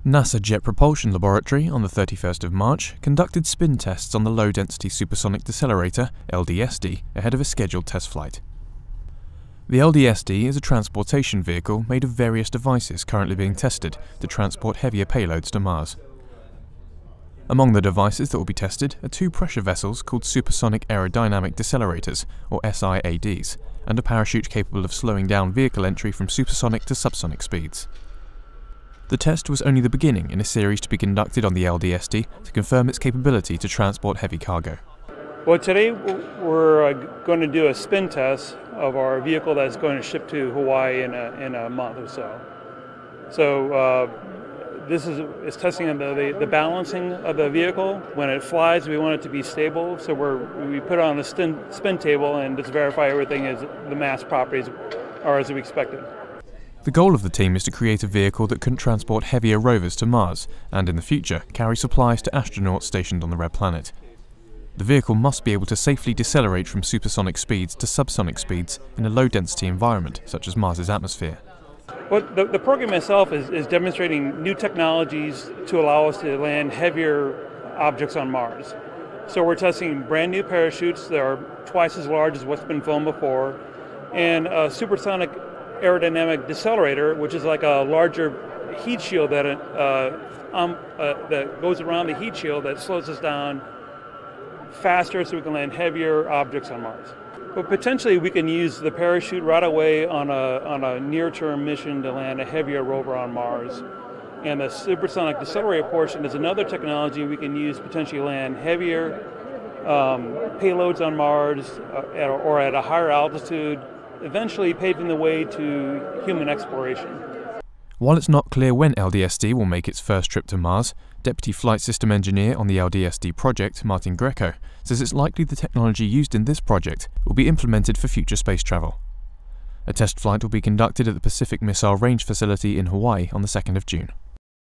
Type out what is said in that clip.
NASA Jet Propulsion Laboratory on the 31st of March conducted spin tests on the Low-Density Supersonic Decelerator, LDSD, ahead of a scheduled test flight. The LDSD is a transportation vehicle made of various devices currently being tested to transport heavier payloads to Mars. Among the devices that will be tested are two pressure vessels called Supersonic Aerodynamic Decelerators, or SIADs, and a parachute capable of slowing down vehicle entry from supersonic to subsonic speeds. The test was only the beginning in a series to be conducted on the LDSD to confirm its capability to transport heavy cargo. Well, today we're going to do a spin test of our vehicle that's going to ship to Hawaii in a month or so. So this is testing the balancing of the vehicle. When it flies, we want it to be stable, so we put it on a spin table and just verify everything is the mass properties are as we expected. The goal of the team is to create a vehicle that can transport heavier rovers to Mars and, in the future, carry supplies to astronauts stationed on the Red Planet. The vehicle must be able to safely decelerate from supersonic speeds to subsonic speeds in a low-density environment, such as Mars's atmosphere. Well, the program itself is demonstrating new technologies to allow us to land heavier objects on Mars. So we're testing brand new parachutes that are twice as large as what's been flown before, and a supersonic aerodynamic decelerator, which is like a larger heat shield that goes around the heat shield that slows us down faster so we can land heavier objects on Mars. But potentially we can use the parachute right away on a near-term mission to land a heavier rover on Mars. And the supersonic decelerator portion is another technology we can use to potentially land heavier payloads on Mars or at a higher altitude, eventually paving the way to human exploration. While it's not clear when LDSD will make its first trip to Mars, Deputy Flight System Engineer on the LDSD project, Martin Greco, says it's likely the technology used in this project will be implemented for future space travel. A test flight will be conducted at the Pacific Missile Range Facility in Hawaii on the 2nd of June.